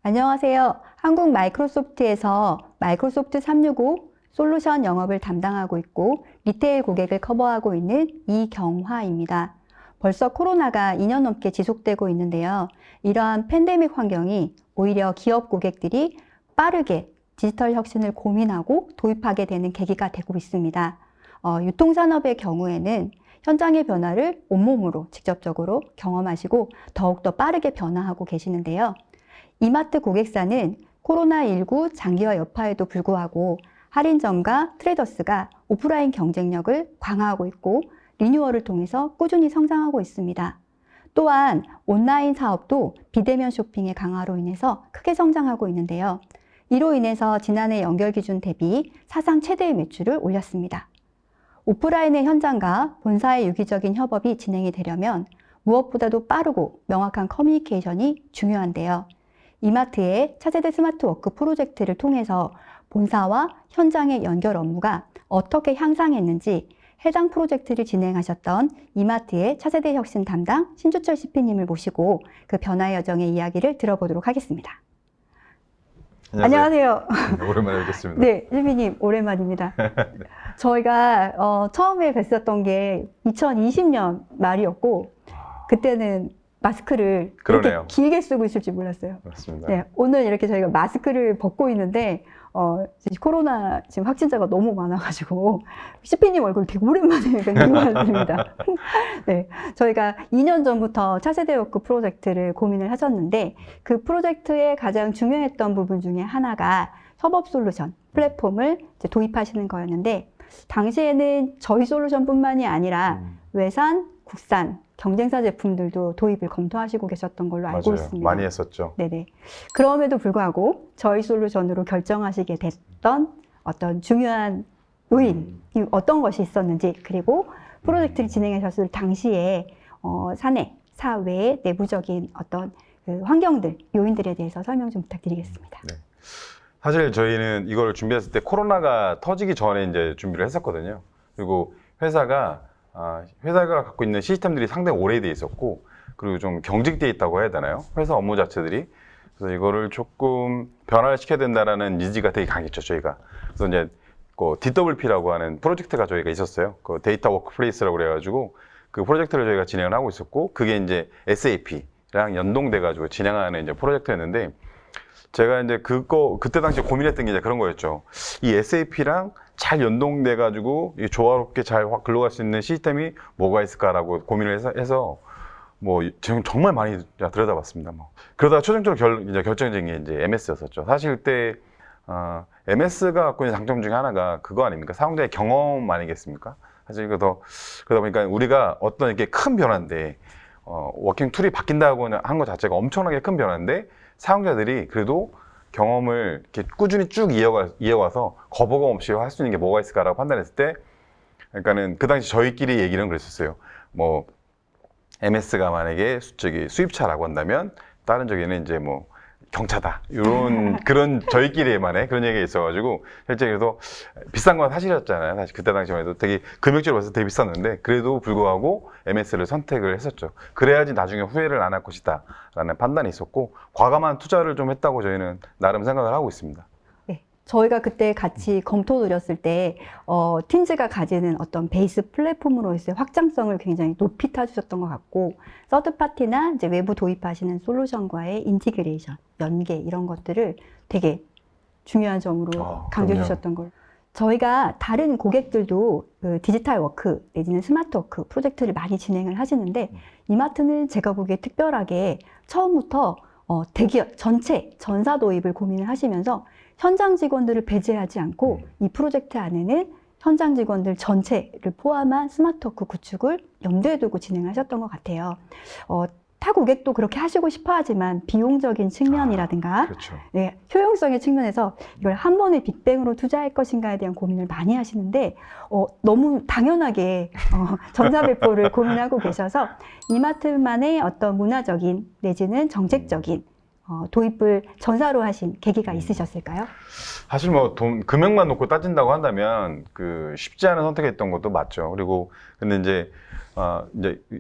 안녕하세요. 한국 마이크로소프트에서 마이크로소프트 365 솔루션 영업을 담당하고 있고 리테일 고객을 커버하고 있는 이경화입니다. 벌써 코로나가 2년 넘게 지속되고 있는데요. 이러한 팬데믹 환경이 오히려 기업 고객들이 빠르게 디지털 혁신을 고민하고 도입하게 되는 계기가 되고 있습니다. 유통산업의 경우에는 현장의 변화를 온몸으로 직접적으로 경험하시고 더욱더 빠르게 변화하고 계시는데요. 이마트 고객사는 코로나19 장기화 여파에도 불구하고 할인점과 트레이더스가 오프라인 경쟁력을 강화하고 있고 리뉴얼을 통해서 꾸준히 성장하고 있습니다. 또한 온라인 사업도 비대면 쇼핑의 강화로 인해서 크게 성장하고 있는데요. 이로 인해서 지난해 연결 기준 대비 사상 최대의 매출을 올렸습니다. 오프라인의 현장과 본사의 유기적인 협업이 진행이 되려면 무엇보다도 빠르고 명확한 커뮤니케이션이 중요한데요. 이마트의 차세대 스마트워크 프로젝트를 통해서 본사와 현장의 연결 업무가 어떻게 향상했는지 해당 프로젝트를 진행하셨던 이마트의 차세대 혁신 담당 신주철 CP님을 모시고 그 변화 여정의 이야기를 들어보도록 하겠습니다. 안녕하세요. 네, 오랜만에 뵙겠습니다. 네, CP님 오랜만입니다. 네. 저희가 처음에 뵀었던 게 2020년 말이었고 그때는 마스크를 그러네요. 이렇게 길게 쓰고 있을지 몰랐어요. 맞습니다. 네, 오늘 이렇게 저희가 마스크를 벗고 있는데 코로나 지금 확진자가 너무 많아가지고 CP님 얼굴 되게 오랜만에 뵙는 것 같습니다. 네, 저희가 2년 전부터 차세대 워크 프로젝트를 고민을 하셨는데 그 프로젝트의 가장 중요했던 부분 중에 하나가 협업 솔루션 플랫폼을 이제 도입하시는 거였는데 당시에는 저희 솔루션뿐만이 아니라 외산, 국산 경쟁사 제품들도 도입을 검토하시고 계셨던 걸로 알고 맞아요. 있습니다. 많이 했었죠. 네네. 그럼에도 불구하고 저희 솔루션으로 결정하시게 됐던 어떤 중요한 요인이 어떤 것이 있었는지 그리고 프로젝트를 진행하셨을 당시에 사내, 사회의 내부적인 어떤 그 환경들, 요인들에 대해서 설명 좀 부탁드리겠습니다. 네. 사실 저희는 이걸 준비했을 때 코로나가 터지기 전에 이제 준비를 했었거든요. 그리고 회사가 갖고 있는 시스템들이 상당히 오래돼 있었고, 그리고 좀 경직돼 있다고 해야 되나요? 회사 업무 자체들이. 그래서 이거를 조금 변화를 시켜야 된다라는 니즈가 되게 강했죠, 저희가. 그래서 이제 DWP라고 하는 프로젝트가 저희가 있었어요. 그 데이터 워크플레이스라고 그래가지고 그 프로젝트를 저희가 진행을 하고 있었고, 그게 이제 SAP랑 연동돼가지고 진행하는 이제 프로젝트였는데, 제가 이제 그때 당시에 고민했던 게 이제 그런 거였죠. 이 SAP랑 잘 연동돼가지고 조화롭게 잘 글러갈 수 있는 시스템이 뭐가 있을까라고 고민을 해서 정말 많이 들여다봤습니다. 그러다가 최종적으로 이제 결정적인 게 이제 MS였었죠. 사실 그때 MS가 갖고 있는 장점 중에 하나가 그거 아닙니까? 사용자의 경험 아니겠습니까? 사실 그러다 보니까 우리가 어떤 이렇게 큰 변화인데 워킹 툴이 바뀐다고 한 것 자체가 엄청나게 큰 변화인데 사용자들이 그래도 경험을 이렇게 꾸준히 쭉 이어가서 거부감 없이 할 수 있는 게 뭐가 있을까라고 판단했을 때, 그러니까는 그 당시 저희끼리 얘기는 그랬었어요. MS가 만약에 수입차라고 한다면 다른 쪽에는 이제 경차다. 그런 저희끼리만의 그런 얘기가 있어가지고, 실제 그래서 비싼 건 사실이었잖아요. 사실 그때 당시만 해도 되게 금액적으로 봐서 되게 비쌌는데, 그래도 불구하고 MS를 선택을 했었죠. 그래야지 나중에 후회를 안 할 것이다. 라는 판단이 있었고, 과감한 투자를 좀 했다고 저희는 나름 생각을 하고 있습니다. 네, 저희가 그때 같이 검토 드렸을 때 팀즈가 가지는 어떤 베이스 플랫폼으로서의 확장성을 굉장히 높이 타주셨던 것 같고 서드파티나 이제 외부 도입하시는 솔루션과의 인티그레이션, 연계 이런 것들을 되게 중요한 점으로 강조해 주셨던 걸. 저희가 다른 고객들도 그 디지털 워크 내지는 스마트 워크 프로젝트를 많이 진행을 하시는데 이마트는 제가 보기에 특별하게 처음부터 대기업 전체 전사 도입을 고민을 하시면서 현장 직원들을 배제하지 않고 이 프로젝트 안에는 현장 직원들 전체를 포함한 스마트워크 구축을 염두에 두고 진행하셨던 것 같아요. 타 고객도 그렇게 하시고 싶어 하지만 비용적인 측면이라든가 그렇죠. 네, 효용성의 측면에서 이걸 한 번에 빅뱅으로 투자할 것인가에 대한 고민을 많이 하시는데 너무 당연하게 전사배포를 고민하고 계셔서 이마트만의 어떤 문화적인 내지는 정책적인 도입을 전사로 하신 계기가 있으셨을까요? 사실 뭐 금액만 놓고 따진다고 한다면 그 쉽지 않은 선택했던 것도 맞죠. 그리고 근데 이제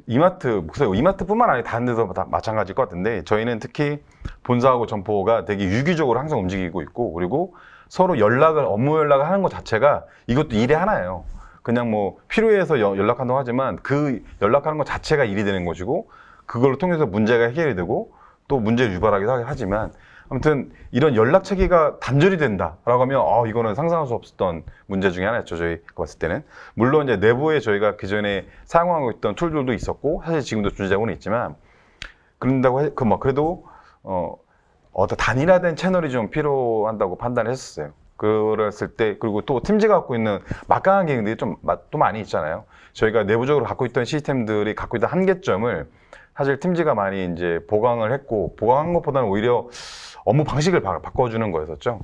이마트, 글쎄요, 이마트뿐만 아니라 다른 데서 다 마찬가지일 것 같은데 저희는 특히 본사하고 점포가 되게 유기적으로 항상 움직이고 있고 그리고 서로 업무 연락을 하는 것 자체가 이것도 일의 하나예요. 그냥 뭐 필요해서 연락한다고 하지만 그 연락하는 것 자체가 일이 되는 것이고 그걸 통해서 문제가 해결이 되고 또 문제를 유발하기도 하지만 아무튼 이런 연락 체계가 단절이 된다라고 하면 이거는 상상할 수 없었던 문제 중에 하나였죠. 저희가 봤을 때는. 물론 이제 내부에 저희가 그전에 사용하고 있던 툴들도 있었고 사실 지금도 존재하고는 있지만 그런다고 그래도 어떤 단일화된 채널이 좀 필요한다고 판단했었어요. 그랬을 때 그리고 또 팀즈가 갖고 있는 막강한 기능들이 또 많이 있잖아요. 저희가 내부적으로 갖고 있던 시스템들이 갖고 있던 한계점을 사실 팀즈가 많이 이제 보강을 했고 보강한 것보다는 오히려 업무 방식을 바꿔주는 거였었죠.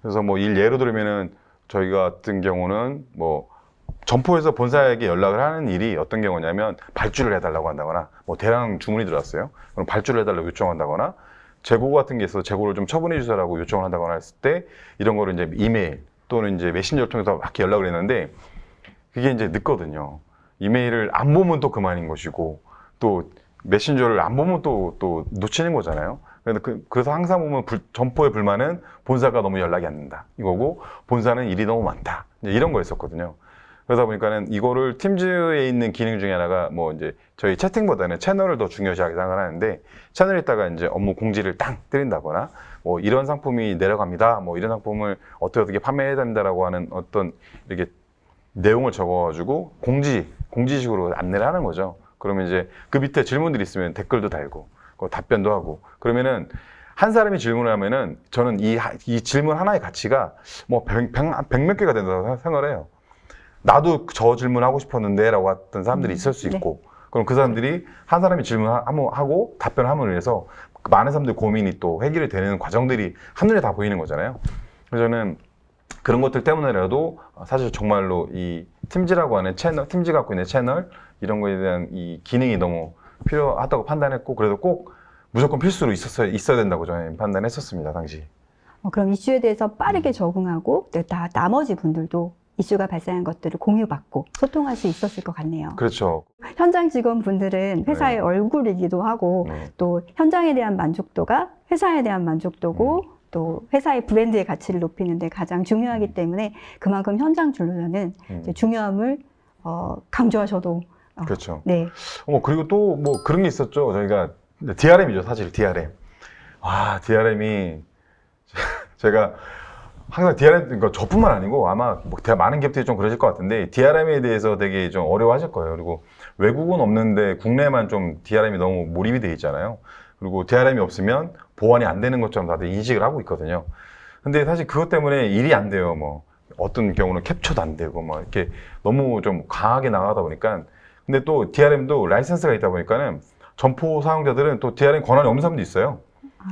그래서 뭐 예로 들면은 저희 같은 경우는 뭐 점포에서 본사에게 연락을 하는 일이 어떤 경우냐면 발주를 해달라고 한다거나 뭐 대량 주문이 들어왔어요. 그럼 발주를 해달라고 요청한다거나 재고 같은 게 있어서 재고를 좀 처분해 주세요라고 요청을 한다거나 했을 때 이런 거를 이제 이메일 또는 이제 메신저를 통해서 막 연락을 했는데 그게 이제 늦거든요. 이메일을 안 보면 또 그만인 것이고 또 메신저를 안 보면 또 놓치는 거잖아요. 그래서 항상 보면 점포의 불만은 본사가 너무 연락이 안 된다 이거고 본사는 일이 너무 많다 이런 거였었거든요. 그러다 보니까는 이거를 팀즈에 있는 기능 중에 하나가 뭐 이제 저희 채팅보다는 채널을 더 중요시하게 생각하는데 채널에다가 이제 업무 공지를 땅 때린다거나 뭐 이런 상품이 내려갑니다 뭐 이런 상품을 어떻게 판매해야 된다라고 하는 어떤 이렇게 내용을 적어가지고 공지식으로 안내를 하는 거죠. 그러면 이제 그 밑에 질문들이 있으면 댓글도 달고 답변도 하고 그러면은 한 사람이 질문을 하면은 저는 이 질문 하나의 가치가 뭐 백몇 개가 된다고 생각을 해요. 나도 저 질문하고 싶었는데 라고 했던 사람들이 있을 수 있고 그럼 그 사람들이 한 사람이 질문하고 답변함으로 인해서 많은 사람들의 고민이 또 해결이 되는 과정들이 한눈에 다 보이는 거잖아요. 그래서 저는 그런 것들 때문에라도 사실 정말로 이 팀즈라고 하는 채널, 팀즈가 갖고 있는 채널 이런 거에 대한 이 기능이 너무 필요하다고 판단했고 그래서 꼭 무조건 필수로 있어야 된다고 저는 판단했었습니다. 당시. 그럼 이슈에 대해서 빠르게 적응하고 나머지 분들도 이슈가 발생한 것들을 공유받고 소통할 수 있었을 것 같네요. 그렇죠. 현장 직원분들은 회사의 얼굴이기도 하고 또 현장에 대한 만족도가 회사에 대한 만족도고 또 회사의 브랜드의 가치를 높이는 데 가장 중요하기 때문에 그만큼 현장 진로자는 이제 중요함을 강조하셔도 그렇죠. 네. 그리고 또 뭐 그런 게 있었죠. 저희가 DRM이죠, 사실 DRM. DRM이 제가 항상 DRM, 그러니까 저뿐만 아니고 아마 뭐 많은 기업들이 좀 그러실 것 같은데 DRM에 대해서 되게 좀 어려워하실 거예요. 그리고 외국은 없는데 국내만 좀 DRM이 너무 몰입이 돼 있잖아요. 그리고 DRM이 없으면 보완이 안 되는 것처럼 다들 인식을 하고 있거든요. 근데 사실 그것 때문에 일이 안 돼요. 뭐 어떤 경우는 캡처도 안 되고 막 이렇게 너무 좀 강하게 나가다 보니까 근데 또 DRM도 라이센스가 있다 보니까는 점포 사용자들은 또 DRM 권한이 없는 사람도 있어요.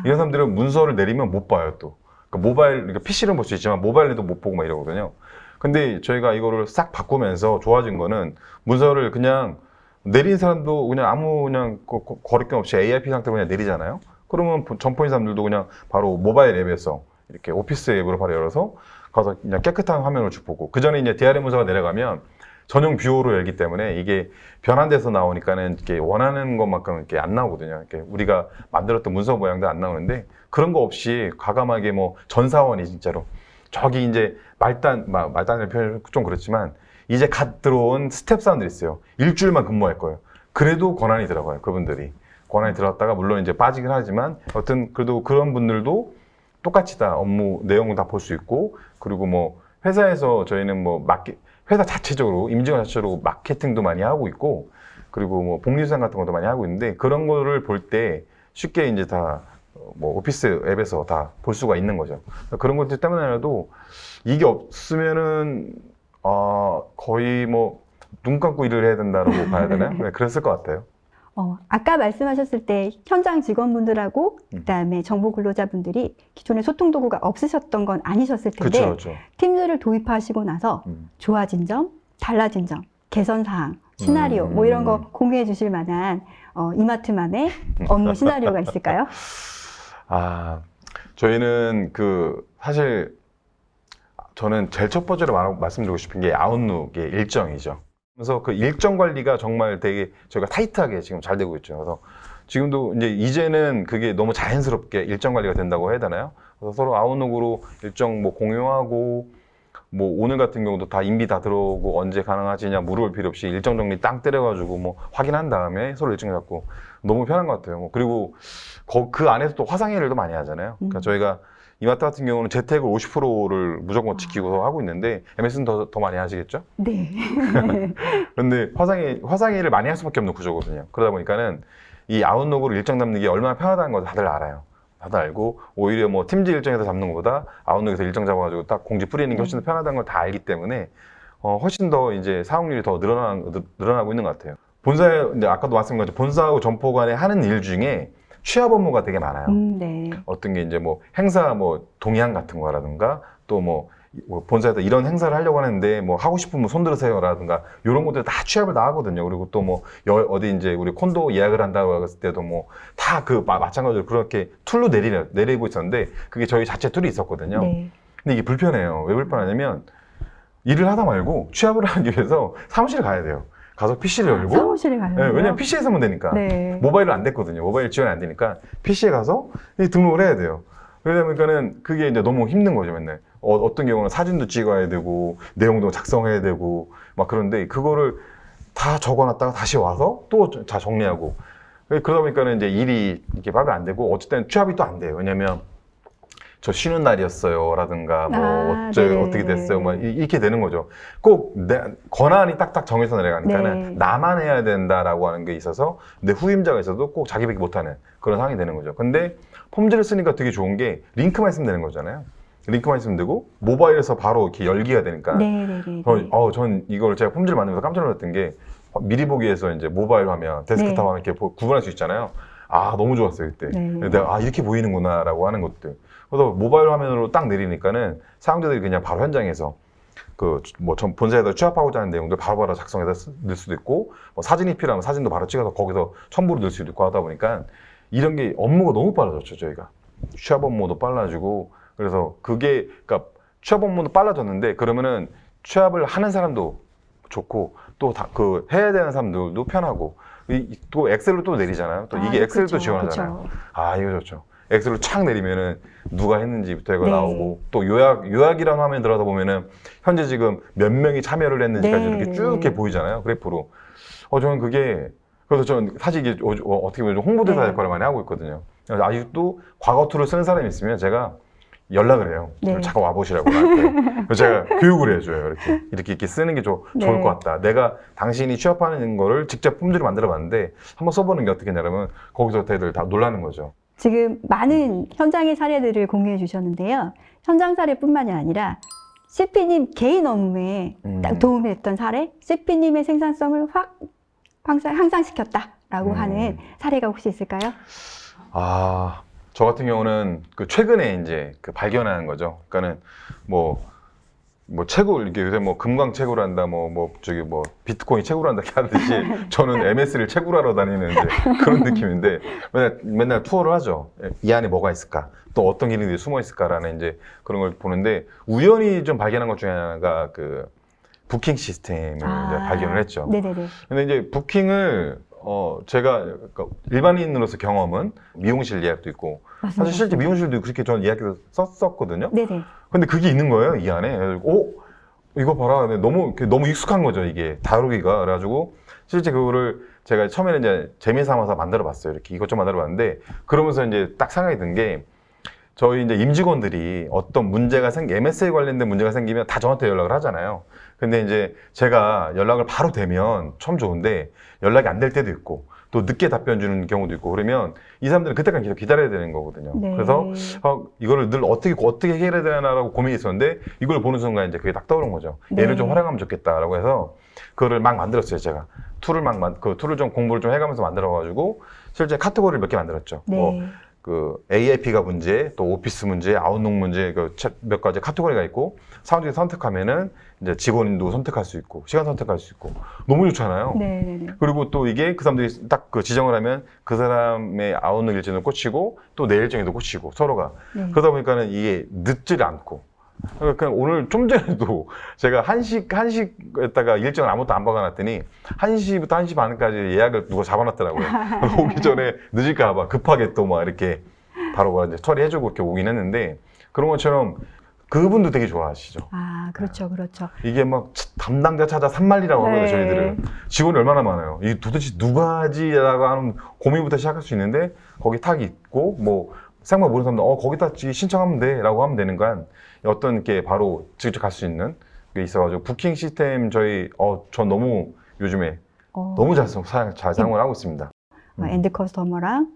이런 사람들은 문서를 내리면 못 봐요 또. 그러니까 PC는 볼 수 있지만 모바일에도 못 보고 막 이러거든요. 근데 저희가 이거를 싹 바꾸면서 좋아진 거는 문서를 그냥 내린 사람도 그냥 거리낌 없이 ARP 상태로 그냥 내리잖아요. 그러면 점포인 사람들도 그냥 바로 모바일 앱에서 이렇게 오피스 앱으로 바로 열어서 가서 그냥 깨끗한 화면을 쭉 보고 그 전에 이제 DRM 문서가 내려가면 전용 뷰어로 열기 때문에 이게 변환돼서 나오니까는 이렇게 원하는 것만큼 이렇게 안 나오거든요. 이렇게 우리가 만들었던 문서 모양도 안 나오는데 그런 거 없이 과감하게 뭐 전사원이 진짜로 저기 이제 말단을 표현 좀 그렇지만 이제 갓 들어온 스텝사원들이 있어요. 일주일만 근무할 거예요. 그래도 권한이 들어가요. 그분들이 권한이 들어갔다가 물론 이제 빠지긴 하지만 어떤 그래도 그런 분들도 똑같이 다 업무 내용을 다 볼 수 있고 그리고 뭐 회사에서 저희는 뭐 회사 자체적으로 임직원 자체로 마케팅도 많이 하고 있고 그리고 뭐 복리수당 같은 것도 많이 하고 있는데 그런 거를 볼 때 쉽게 이제 다 뭐 오피스 앱에서 다 볼 수가 있는 거죠. 그런 것들 때문에라도 이게 없으면은 거의 뭐 눈 감고 일을 해야 된다고 봐야 되나요? 네, 그랬을 것 같아요. 아까 말씀하셨을 때 현장 직원분들하고 그다음에 정보 근로자분들이 기존에 소통 도구가 없으셨던 건 아니셨을 텐데 그렇죠. 팀즈를 도입하시고 나서 좋아진 점, 달라진 점, 개선 사항, 시나리오 뭐 이런 거 공유해 주실 만한 이마트만의 업무 시나리오가 있을까요? 저희는 사실 저는 제일 첫 번째로 말씀드리고 싶은 게 아웃룩의 일정이죠. 그래서 그 일정 관리가 정말 되게 저희가 타이트하게 지금 잘 되고 있죠. 그래서 지금도 이제는 그게 너무 자연스럽게 일정 관리가 된다고 해야 되나요? 그래서 서로 아웃룩으로 일정 뭐 공유하고, 뭐 오늘 같은 경우도 다 인비 다 들어오고 언제 가능하지냐 물어볼 필요 없이 일정 정리 땅 때려가지고 뭐 확인한 다음에 서로 일정 잡고 너무 편한 것 같아요. 그리고 그 안에서 또 화상회의를 많이 하잖아요. 그러니까 저희가 이마트 같은 경우는 재택을 50%를 무조건 지키고 하고 있는데 MS는 더 많이 하시겠죠? 네. 그런데 화상회의를 많이 할 수밖에 없는 구조거든요. 그러다 보니까는 이 아웃룩으로 일정 잡는 게 얼마나 편하다는 걸 다들 알아요. 다들 알고 오히려 뭐 팀즈 일정에서 잡는 것보다 아웃룩에서 일정 잡아가지고 딱 공지 뿌리는 게 훨씬 더 편하다는 걸 다 알기 때문에 훨씬 더 이제 사용률이 더 늘어나고 있는 것 같아요. 본사에 이제 아까도 말씀드린 것처럼 본사하고 점포 간에 하는 일 중에 취합 업무가 되게 많아요. 네. 어떤 게 이제 뭐 행사 뭐 동의안 같은 거라든가 또 뭐 본사에서 이런 행사를 하려고 하는데 뭐 하고 싶으면 손 들으세요라든가 이런 것들 다 취합을 다 하거든요. 그리고 또 뭐 어디 이제 우리 콘도 예약을 한다고 했을 때도 뭐 다 마찬가지로 그렇게 툴로 내리고 있었는데 그게 저희 자체 툴이 있었거든요. 네. 근데 이게 불편해요. 왜 불편하냐면 일을 하다 말고 취합을 하기 위해서 사무실에 가야 돼요. 가서 PC를 열고 사무실에 가요. 네, 왜냐면 PC에서 하면 되니까. 네. 모바일은 안 됐거든요. 모바일 지원이 안 되니까 PC에 가서 등록을 해야 돼요. 그러다 보니까는 그게 이제 너무 힘든 거죠, 맨날. 어떤 경우는 사진도 찍어야 되고, 내용도 작성해야 되고, 막 그런데 그거를 다 적어놨다가 다시 와서 또 다 정리하고. 그러다 보니까는 이제 일이 이렇게 빨리 안 되고, 어쨌든 취합이 또 안 돼요. 왜냐면 저 쉬는 날이었어요. 라든가, 뭐, 어떻게 됐어요. 막 이렇게 되는 거죠. 꼭 권한이 딱딱 정해서 내려가니까는 네. 나만 해야 된다라고 하는 게 있어서 내 후임자가 있어도 꼭 자기밖에 못하는 그런 상황이 되는 거죠. 근데 폼즈를 쓰니까 되게 좋은 게 링크만 있으면 되는 거잖아요. 링크만 있으면 되고 모바일에서 바로 이렇게 열기가 되니까. 네. 전 이걸 제가 폼즈를 만들면서 깜짝 놀랐던 게 미리 보기에서 이제 모바일 화면, 데스크탑 화면 이렇게 구분할 수 있잖아요. 너무 좋았어요, 그때. 네. 내가 이렇게 보이는구나라고 하는 것들. 그래서 모바일 화면으로 딱 내리니까는 사용자들이 그냥 바로 현장에서 본사에다 취합하고자 하는 내용들 바로바로 작성해서 넣을 수도 있고, 뭐 사진이 필요하면 사진도 바로 찍어서 거기서 첨부를 넣을 수도 있고 하다 보니까 이런 게 업무가 너무 빨라졌죠, 저희가. 취합 업무도 빨라지고, 그래서 그러니까 취합 업무도 빨라졌는데, 그러면은 취합을 하는 사람도 좋고, 또 해야 되는 사람들도 편하고, 또 엑셀로 또 내리잖아요. 또 이게 엑셀도 그쵸, 지원하잖아요. 그쵸. 이거 좋죠. 엑셀로 착 내리면은 누가 했는지부터 이거 네. 나오고 또 요약이라는 화면 들어가다 보면은 현재 지금 몇 명이 참여를 했는지까지 네. 이렇게 쭉 이렇게 보이잖아요. 그래프로. 저는 그래서 저는 사실 이게 어떻게 보면 홍보대사 네. 역할을 많이 하고 있거든요. 그래서 아직도 과거 툴을 쓰는 사람이 있으면 제가 연락을 해요. 네. 잠깐 와보시라고 나한테. 그래서 제가 교육을 해줘요. 이렇게 쓰는 게 좋을 네. 것 같다. 내가 당신이 취업하는 거를 직접 폼즈를 만들어 봤는데 한번 써보는 게 어떻겠냐면 거기서 다들 다 놀라는 거죠. 지금 많은 현장의 사례들을 공유해 주셨는데요. 현장 사례뿐만이 아니라 CP님 개인 업무에 딱 도움이 됐던 사례, CP님의 생산성을 향상시켰다라고 하는 사례가 혹시 있을까요? 저 같은 경우는 최근에 이제 발견하는 거죠. 그러니까는 뭐 채굴, 이렇게 요새 금광 채굴 한다, 비트코인 채굴 한다 이렇게 하듯이 저는 MS를 채굴하러 다니는 이제 그런 느낌인데 맨날 투어를 하죠. 이 안에 뭐가 있을까? 또 어떤 기능들이 숨어 있을까라는 이제 그런 걸 보는데 우연히 좀 발견한 것 중에 하나가 부킹 시스템을 이제 발견을 했죠. 네네네. 근데 이제 부킹을 제가 일반인으로서 경험은 미용실 예약도 있고 맞습니다. 사실 실제 미용실도 그렇게 저는 예약해서 썼었거든요. 네네. 근데 그게 있는 거예요, 이 안에. 그래서 이거 봐라. 너무 익숙한 거죠, 이게. 다루기가. 그래가지고, 실제 그거를 제가 처음에는 이제 재미 삼아서 만들어 봤어요. 이렇게 이것저것 만들어 봤는데, 그러면서 이제 딱 생각이 든 게, 저희 이제 임직원들이 어떤 MS에 관련된 문제가 생기면 다 저한테 연락을 하잖아요. 근데 이제 제가 연락을 바로 되면 참 좋은데, 연락이 안 될 때도 있고, 또 늦게 답변 주는 경우도 있고 그러면 이 사람들은 그때까지 계속 기다려야 되는 거거든요. 네. 그래서 이거를 늘 어떻게 해결해야 되나라고 고민이 있었는데 이걸 보는 순간 이제 그게 딱 떠오른 거죠. 네. 얘를 좀 활용하면 좋겠다라고 해서 그거를 막 만들었어요. 제가 툴을 좀 공부를 좀 해가면서 만들어가지고 실제 카테고리를 몇 개 만들었죠. 네. 그 AIP가 문제, 또 오피스 문제, 아웃룩 문제 몇 가지 카테고리가 있고 사람들이 선택하면은 이제 직원도 선택할 수 있고 시간 선택할 수 있고 너무 좋잖아요. 네네네. 그리고 또 이게 그 사람들이 딱 그 지정을 하면 그 사람의 아웃룩 일정도 꽂히고 또 내 일정에도 꽂히고 서로가 네. 그러다 보니까는 이게 늦질 않고 그러니까 오늘 좀 전에도 제가 한식에다가 일정을 아무것도 안 박아놨더니 1시부터 1시 반까지 예약을 누가 잡아놨더라고요. 오기 전에 늦을까 봐 급하게 또 막 이렇게 바로 이제 처리해주고 이렇게 오긴 했는데 그런 것처럼 그분도 되게 좋아하시죠. 아, 그렇죠, 그렇죠. 이게 막 담당자 찾아 산말리라고 하거든요, 네. 저희들은. 직원이 얼마나 많아요. 이 도대체 누가 하지라고 하는 고민부터 시작할 수 있는데 거기 탁 있고 뭐 생각 모르는 사람들 거기다 신청하면 돼 라고 하면 되는 거야. 어떤 게 바로 직접 갈 수 있는 게 있어가지고 부킹 시스템 저희 전 너무 요즘에 너무 잘 사용을 하고 있습니다. 엔드 커스터머랑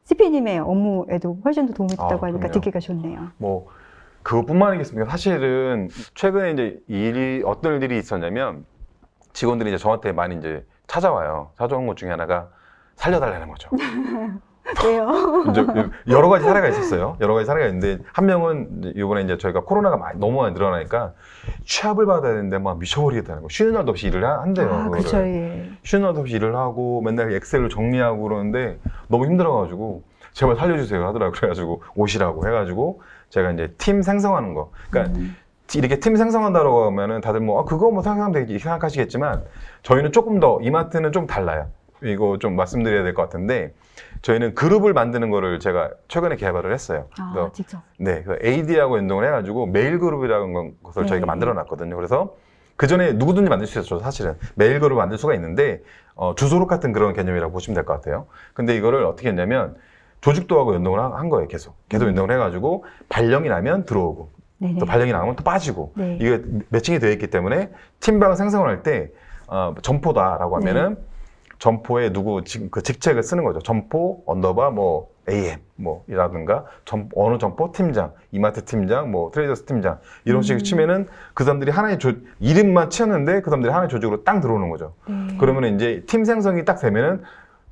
CP님의 업무에도 훨씬 더 도움이 됐다고 하니까 그럼요. 듣기가 좋네요. 뭐 그것뿐만 아니겠습니까? 사실은 최근에 이제 어떤 일들이 있었냐면 직원들이 이제 저한테 많이 이제 찾아오는 것 중에 하나가 살려달라는 거죠. 왜요? 이제 여러 가지 사례가 있었어요. 여러 가지 사례가 있는데 한 명은 이번에 이제 저희가 코로나가 너무 많이 늘어나니까 취업을 받아야 되는데 막 미쳐버리겠다는 거. 쉬는 날도 없이 일을 한대요. 아, 그거를. 그렇죠. 예. 쉬는 날도 없이 일을 하고 맨날 엑셀을 정리하고 그러는데 너무 힘들어가지고 제발 살려주세요 하더라고요. 그래가지고 오시라고 해가지고 제가 이제 팀 생성하는 거. 그러니까 이렇게 팀 생성한다고 하면은 다들 뭐 그거 뭐 생각하면 되겠지 생각하시겠지만 저희는 조금 더 이마트는 좀 달라요. 이거 좀 말씀드려야 될 것 같은데 저희는 그룹을 만드는 거를 제가 최근에 개발을 했어요. 아, 직접. 네, 그 AD하고 연동을 해가지고 메일 그룹이라는 것을 네. 저희가 만들어 놨거든요. 그래서 그 전에 누구든지 만들 수 있었죠. 사실은 메일 그룹을 만들 수가 있는데 주소록 같은 그런 개념이라고 보시면 될 것 같아요. 근데 이거를 어떻게 했냐면 조직도하고 연동을 한 거예요. 계속 연동을 해가지고 발령이 나면 들어오고 네네. 또 발령이 나오면 또 빠지고 네. 이게 매칭이 되어 있기 때문에 팀방을 생성을 할 때 점포다라고 하면은 점포에 그 직책을 쓰는 거죠. 점포 언더바 뭐 AM 뭐 이라든가 어느 점포 팀장, 이마트 팀장, 뭐 트레이더스 팀장 이런 식으로 치면은 그 사람들이 하나의 이름만 치었는데 그 사람들이 하나의 조직으로 딱 들어오는 거죠. 그러면은 이제 팀 생성이 딱 되면은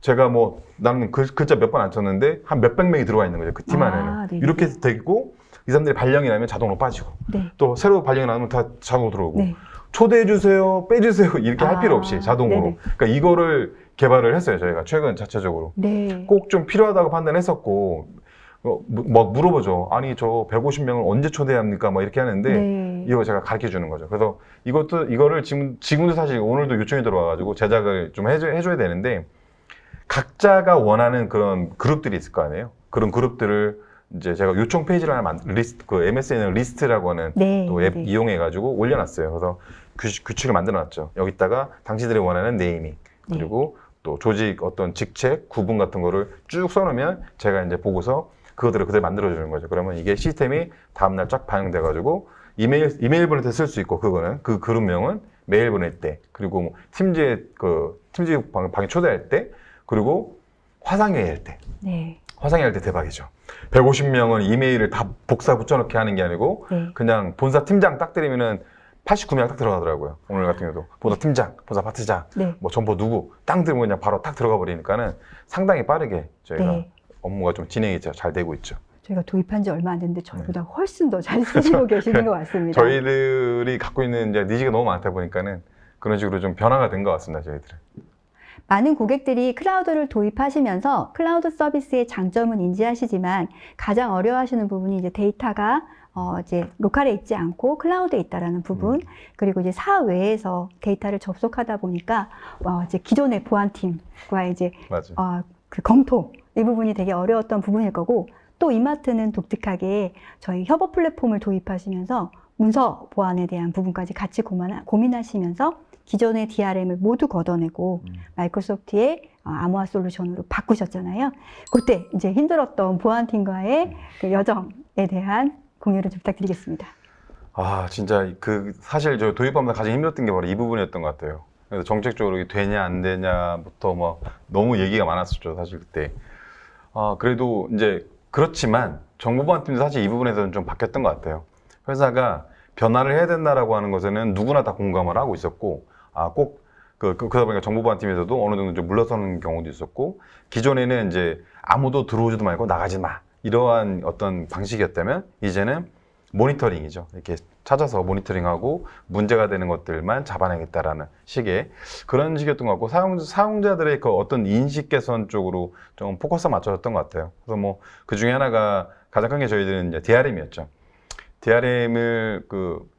제가 뭐 나는 글자 몇 번 안 쳤는데 한 몇백 명이 들어와 있는 거죠. 그 팀 안에는. 네네. 이렇게 되고 이 사람들이 발령이 나면 자동으로 빠지고 네. 또 새로 발령이 나면 다 자동으로 들어오고 네. 초대해주세요, 빼주세요 이렇게 할 필요 없이 자동으로. 네네. 그러니까 이거를 개발을 했어요 저희가 최근 자체적으로. 네. 꼭 좀 필요하다고 판단했었고 뭐 물어보죠. 아니 저 150명을 언제 초대합니까? 뭐 이렇게 하는데 네. 이거 제가 가르쳐 주는 거죠. 그래서 이거를 지금도 사실 오늘도 요청이 들어와가지고 제작을 좀 해줘야 되는데 각자가 원하는 그런 그룹들이 있을 거 아니에요. 그런 그룹들을 이제 제가 요청 페이지를 하나 그 MSN 리스트라고 하는 네. 또 앱 네. 이용해가지고 올려놨어요. 그래서 규칙을 만들어놨죠. 여기다가 당신들이 원하는 네이밍 그리고 또 조직 어떤 직책 구분 같은 거를 쭉 써놓으면 제가 이제 보고서 그거들을 그대로 만들어주는 거죠. 그러면 이게 시스템이 다음날 쫙 반영돼가지고 이메일 보낼 때 쓸 수 있고 그거는 그 그룹명은 메일 보낼 때 그리고 뭐 팀지 방에 초대할 때 그리고 화상회의 할 때 네. 화상회의 할 때 대박이죠. 150명은 이메일을 다 복사 붙여넣기 하는 게 아니고 네. 그냥 본사 팀장 딱 때리면은 89명 딱 들어가더라고요. 오늘 같은 경우도 본사 팀장, 본사 파트장, 네. 뭐 점포 누구 땅 들면 그냥 바로 딱 들어가 버리니까는 상당히 빠르게 저희가 네. 업무가 좀 진행이 잘 되고 있죠. 저희가 도입한 지 얼마 안 됐는데 저희보다 훨씬 더 잘 쓰시고 계시는 것 같습니다. 저희들이 갖고 있는 이제 니즈가 너무 많다 보니까는 그런 식으로 좀 변화가 된 것 같습니다. 저희들은. 많은 고객들이 클라우드를 도입하시면서 클라우드 서비스의 장점은 인지하시지만 가장 어려워하시는 부분이 이제 데이터가 이제 로컬에 있지 않고 클라우드에 있다라는 부분, 그리고 이제 사외에서 데이터를 접속하다 보니까 이제 기존의 보안팀과 이제 맞아요. 그 검토 이 부분이 되게 어려웠던 부분일 거고, 또 이마트는 독특하게 저희 협업 플랫폼을 도입하시면서 문서 보안에 대한 부분까지 같이 고민하시면서 기존의 DRM을 모두 걷어내고 마이크로소프트의 아모아 솔루션으로 바꾸셨잖아요. 그때 이제 힘들었던 보안팀과의 그 여정에 대한 공유를 좀 부탁드리겠습니다. 진짜 사실 저 도입하면서 가장 힘들었던 게 바로 이 부분이었던 것 같아요. 그래서 정책적으로 이게 되냐 안 되냐부터 막 너무 얘기가 많았었죠. 사실 그때. 그래도 이제 그렇지만 정보보안팀도 사실 이 부분에서는 좀 바뀌었던 것 같아요. 회사가 변화를 해야 된다라고 하는 것에는 누구나 다 공감을 하고 있었고, 꼭 그러다 보니까 정보보안팀에서도 어느 정도 좀 물러서는 경우도 있었고, 기존에는 이제 아무도 들어오지도 말고 나가지 마, 이러한 어떤 방식이었다면 이제는 모니터링이죠. 이렇게 찾아서 모니터링하고 문제가 되는 것들만 잡아내겠다라는 식의 그런 식이었던 것 같고, 사용자들의 그 어떤 인식 개선 쪽으로 좀 포커스가 맞춰졌던 것 같아요. 그래서 뭐 그 중에 하나가 가장 큰 게 저희들은 이제 DRM이었죠. DRM을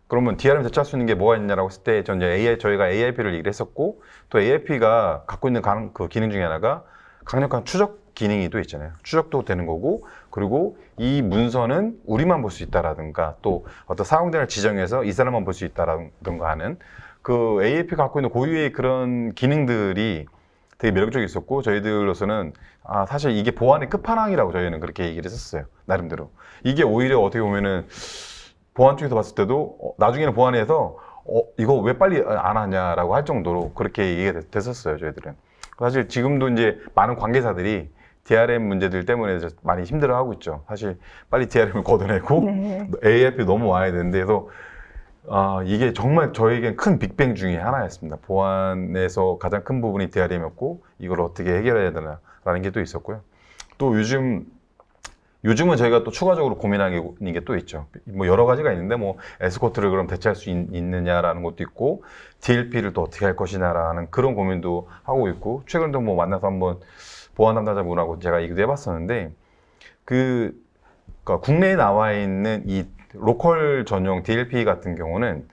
그러면 DRM 대체할 수 있는 게 뭐가 있냐라고 했을 때, 전 이제 저희가 AIP를 얘기를 했었고, 또 AIP가 갖고 있는 그 기능 중에 하나가 강력한 추적 기능이 또 있잖아요. 추적도 되는 거고, 그리고 이 문서는 우리만 볼 수 있다라든가, 또 어떤 사용자를 지정해서 이 사람만 볼 수 있다라든가 하는 그 AIP 갖고 있는 고유의 그런 기능들이 되게 매력적이 있었고, 저희들로서는 사실 이게 보안의 끝판왕이라고 저희는 그렇게 얘기를 했었어요. 나름대로. 이게 오히려 어떻게 보면은 보안 쪽에서 봤을 때도 나중에는 보안에서 이거 왜 빨리 안 하냐라고 할 정도로 그렇게 얘기가 됐었어요, 저희들은. 사실 지금도 이제 많은 관계사들이 DRM 문제들 때문에 많이 힘들어하고 있죠. 사실 빨리 DRM을 걷어내고 네. AIP 넘어와야 되는데, 그래서 이게 정말 저에겐 큰 빅뱅 중에 하나였습니다. 보안에서 가장 큰 부분이 DRM이었고, 이걸 어떻게 해결해야 되나라는 게 또 있었고요. 또 요즘은 저희가 또 추가적으로 고민하는 게 또 있죠. 뭐 여러 가지가 있는데, 뭐 에스코트를 그럼 대체할 수 있느냐라는 것도 있고, DLP를 또 어떻게 할 것이냐라는 그런 고민도 하고 있고, 최근에도 뭐 만나서 한번 보안 담당자분하고 제가 얘기도 해봤었는데, 그러니까 국내에 나와 있는 이 로컬 전용 DLP 같은 경우는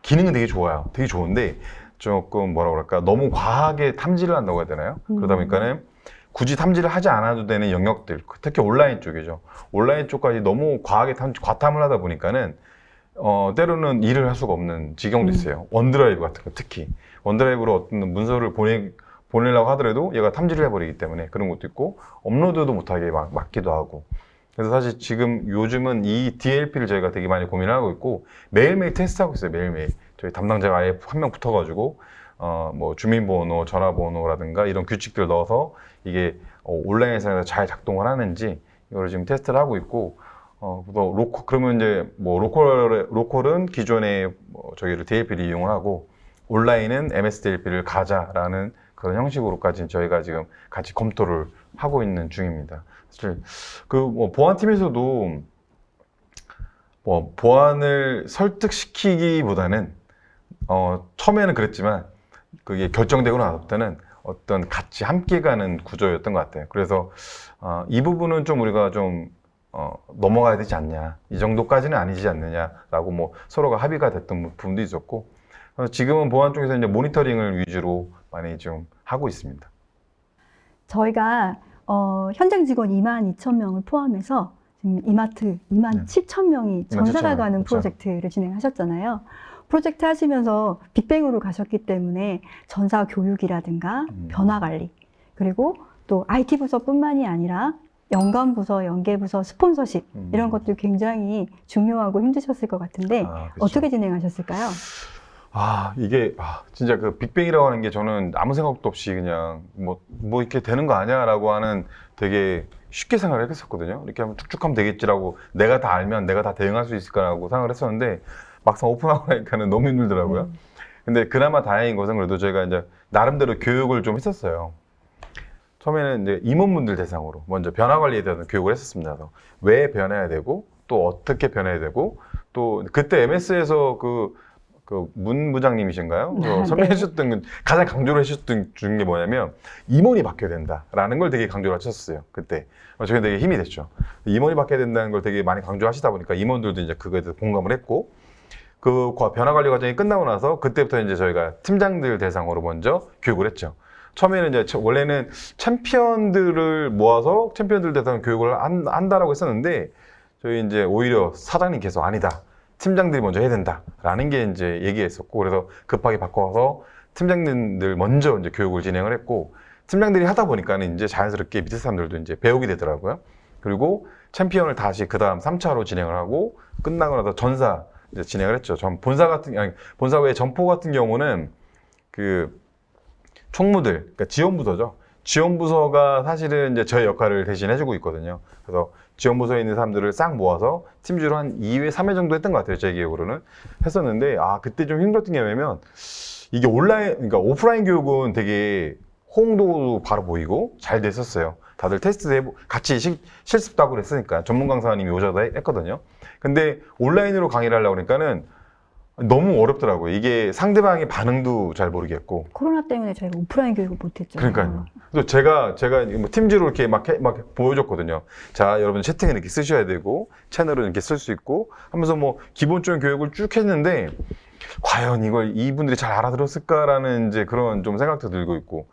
기능은 되게 좋아요. 되게 좋은데 조금 뭐라 그럴까, 너무 과하게 탐지를 한다고 해야 되나요? 그러다 보니까는 굳이 탐지를 하지 않아도 되는 영역들, 특히 온라인 쪽이죠. 온라인 쪽까지 너무 과하게 과탐을 하다 보니까는 때로는 일을 할 수가 없는 지경도 있어요. 원드라이브 같은 거, 특히 원드라이브로 어떤 문서를 보내려고 하더라도 얘가 탐지를 해버리기 때문에 그런 것도 있고, 업로드도 못하게 막기도 하고. 그래서 사실 요즘은 이 DLP를 저희가 되게 많이 고민을 하고 있고, 매일매일 테스트하고 있어요. 매일매일 저희 담당자가 아예 한 명 붙어가지고 뭐 주민번호, 전화번호라든가 이런 규칙들 넣어서 이게 온라인에서 잘 작동을 하는지 이걸 지금 테스트를 하고 있고, 그러면 이제 뭐 로컬은 기존의 저희를 DLP를 이용을 하고, 온라인은 MS DLP를 가자라는 그런 형식으로까지 저희가 지금 같이 검토를 하고 있는 중입니다. 사실 보안팀에서도 뭐 보안을 설득시키기보다는 처음에는 그랬지만 그게 결정되고 나서 때는 어떤 같이 함께 가는 구조였던 것 같아요. 그래서 이 부분은 좀 우리가 좀 넘어가야 되지 않냐, 이 정도까지는 아니지 않느냐라고 뭐 서로가 합의가 됐던 부분도 있었고, 지금은 보안 쪽에서 이제 모니터링을 위주로 많이 좀 하고 있습니다. 저희가 현장 직원 22,000명을 포함해서 지금 이마트 27,000명이 전사가 가는 프로젝트를 진행하셨잖아요. 프로젝트 하시면서 빅뱅으로 가셨기 때문에 전사 교육이라든가 변화 관리, 그리고 또 IT 부서뿐만이 아니라 연관 부서, 연계 부서, 스폰서십 이런 것들 굉장히 중요하고 힘드셨을 것 같은데 그렇죠. 어떻게 진행하셨을까요? 이게 진짜 그 빅뱅이라고 하는 게 저는 아무 생각도 없이 그냥 뭐 이렇게 되는 거 아니야 라고 하는, 되게 쉽게 생각을 했었거든요. 이렇게 하면 툭툭 하면 되겠지라고, 내가 다 알면 내가 다 대응할 수 있을 거라고 생각을 했었는데, 막상 오픈하고 나니까는 너무 힘들더라고요. 근데 그나마 다행인 것은 그래도 저희가 이제 나름대로 교육을 좀 했었어요. 처음에는 이제 임원분들 대상으로 먼저 변화 관리에 대한 교육을 했었습니다. 그래서 왜 변해야 되고, 또 어떻게 변해야 되고, 또 그때 MS에서 그 문 부장님이신가요? 설명해 주셨던, 가장 강조를 해주셨던 게 뭐냐면, 임원이 바뀌어야 된다라는 걸 되게 강조를 하셨어요. 그때. 저희 되게 힘이 됐죠. 임원이 바뀌어야 된다는 걸 되게 많이 강조하시다 보니까 임원들도 이제 그거에 대해서 공감을 했고, 그 변화 관리 과정이 끝나고 나서 그때부터 이제 저희가 팀장들 대상으로 먼저 교육을 했죠. 처음에는 이제 원래는 챔피언들을 모아서 챔피언들 대상 교육을 한다라고 했었는데, 저희 이제 오히려 사장님께서 아니다, 팀장들이 먼저 해야 된다라는 게 이제 얘기했었고, 그래서 급하게 바꿔서 팀장님들 먼저 이제 교육을 진행을 했고, 팀장들이 하다 보니까는 이제 자연스럽게 밑에 사람들도 이제 배우게 되더라고요. 그리고 챔피언을 다시 그 다음 3차로 진행을 하고, 끝나고 나서 전사 이제 진행을 했죠. 본사 외 점포 같은 경우는 그 총무들, 그러니까 지원부서죠. 지원부서가 사실은 이제 저의 역할을 대신 해주고 있거든요. 그래서 지원부서에 있는 사람들을 싹 모아서 팀주로 한 2회, 3회 정도 했던 것 같아요. 제 기억으로는. 했었는데, 그때 좀 힘들었던 게 뭐냐면, 이게 그러니까 오프라인 교육은 되게 호응도 바로 보이고 잘 됐었어요. 다들 테스트 같이 실습도 하고 그랬으니까. 전문 강사님이 오셔서 했거든요. 근데 온라인으로 강의를 하려고 그러니까는 너무 어렵더라고요. 이게 상대방의 반응도 잘 모르겠고. 코로나 때문에 저희가 오프라인 교육을 못했죠. 그러니까요. 그래서 제가 뭐 팀지로 이렇게 막 보여줬거든요. 자, 여러분 채팅은 이렇게 쓰셔야 되고, 채널은 이렇게 쓸 수 있고, 하면서 뭐 기본적인 교육을 쭉 했는데, 과연 이걸 이분들이 잘 알아들었을까라는 이제 그런 좀 생각도 들고 있고.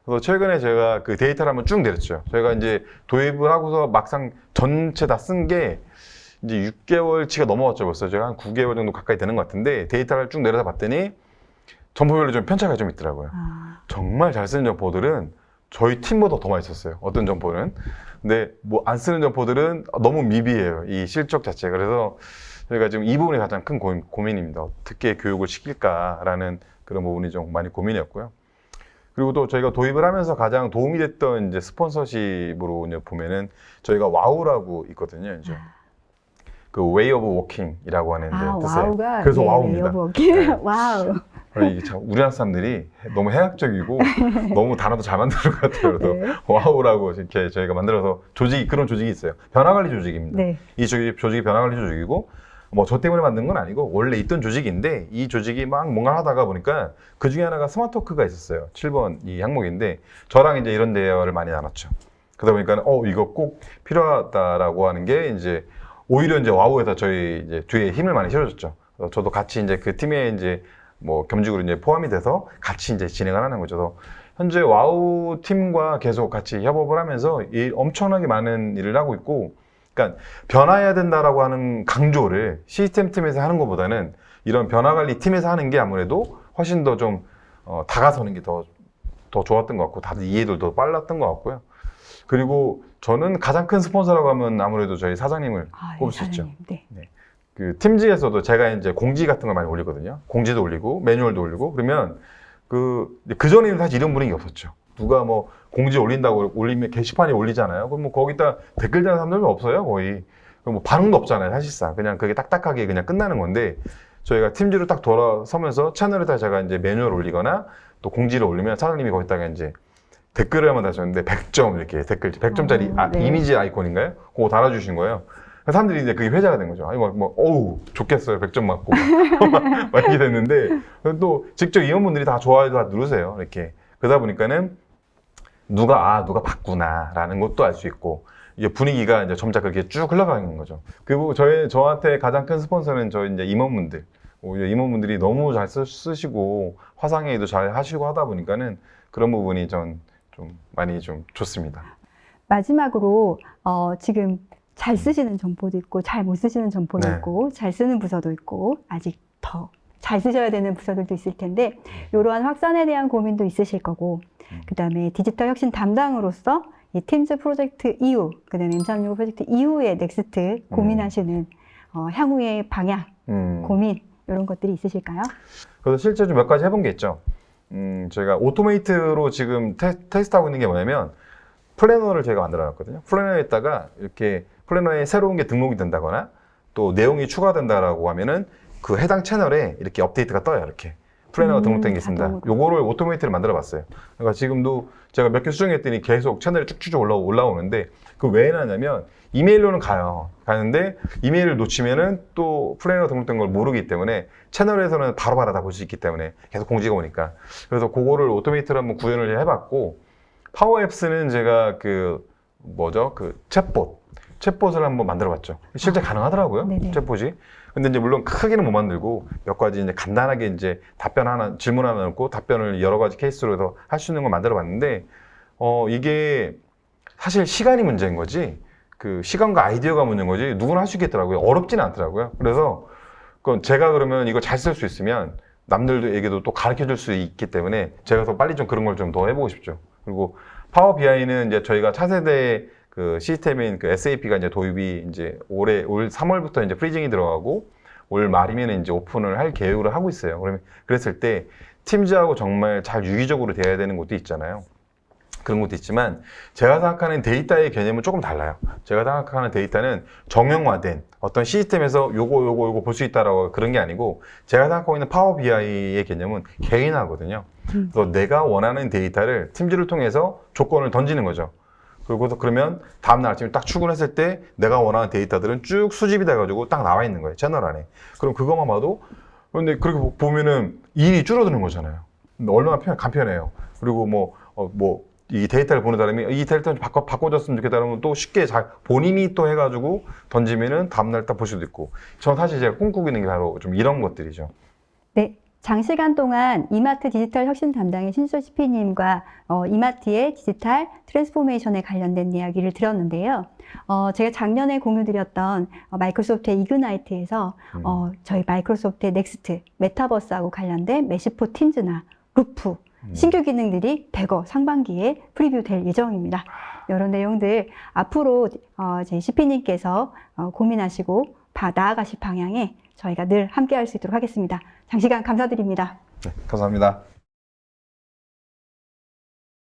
그래서 최근에 제가 그 데이터를 한번 쭉 내렸죠. 저희가 이제 도입을 하고서 막상 전체 다 쓴 게 이제 6개월치가 넘어갔죠. 벌써 제가 한 9개월 정도 가까이 되는 것 같은데, 데이터를 쭉 내려다 봤더니 점포별로 좀 편차가 좀 있더라고요. 정말 잘 쓰는 점포들은 저희 팀보다 더 많이 썼어요. 어떤 점포는. 근데 뭐 안 쓰는 점포들은 너무 미비해요. 이 실적 자체가. 그래서 저희가 지금 이 부분이 가장 큰 고민입니다. 어떻게 교육을 시킬까라는 그런 부분이 좀 많이 고민이었고요. 그리고 또 저희가 도입을 하면서 가장 도움이 됐던 이제 스폰서십으로 이제 보면은 저희가 와우라고 있거든요. 이제 그 way of working이라고 하는 이제 뜻이에요. 와우가 그래서 와우입니다. 네. 와우. 이게 참 우리나라 사람들이 너무 해학적이고 너무 단어도 잘 만드는 것 같아요. 그래서 와우라고 이렇게 저희가 만들어서 그런 조직이 있어요. 변화관리 조직입니다. 네. 이 조직이 변화관리 조직이고 뭐 저 때문에 만든 건 아니고 원래 있던 조직인데 이 조직이 막 뭔가 하다가 보니까 그 중에 하나가 스마트워크가 있었어요. 7번 이 항목인데 저랑 이제 이런 대화를 많이 나눴죠. 그러다 보니까 이거 꼭 필요하다라고 하는 게 이제 오히려 이제 와우에서 저희 이제 뒤에 힘을 많이 실어줬죠. 저도 같이 이제 그 팀에 이제 뭐 겸직으로 이제 포함이 돼서 같이 이제 진행을 하는 거죠. 현재 와우 팀과 계속 같이 협업을 하면서 엄청나게 많은 일을 하고 있고, 그러니까 변화해야 된다라고 하는 강조를 시스템 팀에서 하는 것보다는 이런 변화 관리 팀에서 하는 게 아무래도 훨씬 더 좀 다가서는 게 더 좋았던 것 같고, 다들 이해도도 빨랐던 것 같고요. 그리고 저는 가장 큰 스폰서라고 하면 아무래도 저희 사장님을 꼽을 수 있죠. 네. 네. 그 팀지에서도 제가 이제 공지 같은 걸 많이 올리거든요. 공지도 올리고 매뉴얼도 올리고 그러면 그 전에는 사실 이런 분위기 없었죠. 누가 뭐 공지 올린다고 올리면 게시판에 올리잖아요. 그럼 뭐 거기다 댓글 다는 사람들은 없어요, 거의. 뭐 반응도 없잖아요, 사실상. 그냥 그게 딱딱하게 그냥 끝나는 건데 저희가 팀지로 딱 돌아서면서 채널에다 제가 이제 매뉴얼 올리거나 또 공지를 올리면 사장님이 거기다가 이제 댓글을 한번 다셨는데 100점 이렇게 댓글 100점짜리 네. 이미지 아이콘인가요? 그거 달아주신 거예요. 사람들이 이제 그게 회자가 된 거죠. 아니, 어우, 좋겠어요. 100점 맞고. 막 이렇게 됐는데, 또 직접 임원분들이 다 좋아요, 다 누르세요. 이렇게. 그러다 보니까는 누가 봤구나라는 것도 알 수 있고, 이게 분위기가 이제 점차 그렇게 쭉 흘러가는 거죠. 그리고 저한테 가장 큰 스폰서는 저희 이제 임원분들. 오히려 임원분들이 너무 잘 쓰시고, 화상회의도 잘 하시고 하다 보니까는 그런 부분이 좀 많이 좀 좋습니다. 마지막으로, 지금 잘 쓰시는 점포도 있고 잘 못 쓰시는 점포도 네. 있고 잘 쓰는 부서도 있고 아직 더 잘 쓰셔야 되는 부서들도 있을 텐데 이러한 확산에 대한 고민도 있으실 거고 그다음에 디지털 혁신 담당으로서 이 팀즈 프로젝트 이후 그다음에 M365 프로젝트 이후의 넥스트 고민하시는 향후의 방향, 고민 이런 것들이 있으실까요? 그래서 실제 좀 몇 가지 해본 게 있죠. 저희가 오토메이트로 지금 테스트하고 있는 게 뭐냐면 플래너를 제가 만들어 놨거든요. 플래너에다가 이렇게 플래너에 새로운 게 등록이 된다거나 또 내용이 추가된다라고 하면은 그 해당 채널에 이렇게 업데이트가 떠요. 이렇게 플래너가 등록된 게 있습니다. 자동으로. 요거를 오토메이트를 만들어 봤어요. 그러니까 지금도 제가 몇 개 수정했더니 계속 채널이 쭉쭉 올라오는데 그 왜 해놨냐면 이메일로는 가는데 이메일을 놓치면은 또 플래너 등록된 걸 모르기 때문에 채널에서는 바로바로 다 볼 수 있기 때문에 계속 공지가 오니까 그래서 그거를 오토메이트로 한번 구현을 해봤고 파워앱스는 제가 그 챗봇을 한번 만들어봤죠. 실제 가능하더라고요. 네네. 챗봇이. 근데 이제 물론 크게는 못 만들고 몇 가지 이제 간단하게 이제 질문 하나 넣고 답변을 여러 가지 케이스로 해서 할 수 있는 걸 만들어봤는데 이게 사실 시간이 문제인 거지 그 시간과 아이디어가 문제인 거지 누구나 할 수 있겠더라고요. 어렵지는 않더라고요. 그래서 그건 제가 그러면 이거 잘 쓸 수 있으면 남들에게도 또 가르쳐 줄 수 있기 때문에 제가 더 빨리 좀 그런 걸 좀 더 해보고 싶죠. 그리고 파워 BI는 이제 저희가 차세대 그 시스템인 그 SAP가 이제 도입이 이제 올 3월부터 이제 프리징이 들어가고 올 말이면 이제 오픈을 할 계획으로 하고 있어요. 그랬을 때 팀즈하고 정말 잘 유기적으로 돼야 되는 것도 있잖아요. 그런 것도 있지만 제가 생각하는 데이터의 개념은 조금 달라요. 제가 생각하는 데이터는 정형화된 어떤 시스템에서 요거 볼 수 있다라고 그런 게 아니고 제가 생각하고 있는 파워 BI의 개념은 개인화거든요. 그래서 내가 원하는 데이터를 팀즈를 통해서 조건을 던지는 거죠. 그리고서 그러면 다음날 아침에 딱 출근했을 때 내가 원하는 데이터들은 쭉 수집이 돼가지고 딱 나와 있는 거예요. 채널 안에. 그럼 그것만 봐도 근데 그렇게 보면은 일이 줄어드는 거잖아요. 얼마나 간편해요. 그리고 이 데이터를 보는 사람이 이 데이터 좀 바꿔줬으면 좋겠다는 또 쉽게 본인이 또 해가지고 던지면은 다음날 딱 볼 수도 있고. 전 사실 제가 꿈꾸고 있는 게 바로 좀 이런 것들이죠. 네. 장시간 동안 이마트 디지털 혁신 담당의 신수철 CP님과 이마트의 디지털 트랜스포메이션에 관련된 이야기를 들었는데요. 제가 작년에 공유드렸던 마이크로소프트의 이그나이트에서 저희 마이크로소프트의 넥스트, 메타버스하고 관련된 메시포 팀즈나 루프, 신규 기능들이 100억 상반기에 프리뷰 될 예정입니다. 이런 내용들 앞으로 제 CP님께서 고민하시고 나아가실 방향에 저희가 늘 함께 할 수 있도록 하겠습니다. 장시간 감사드립니다. 네, 감사합니다.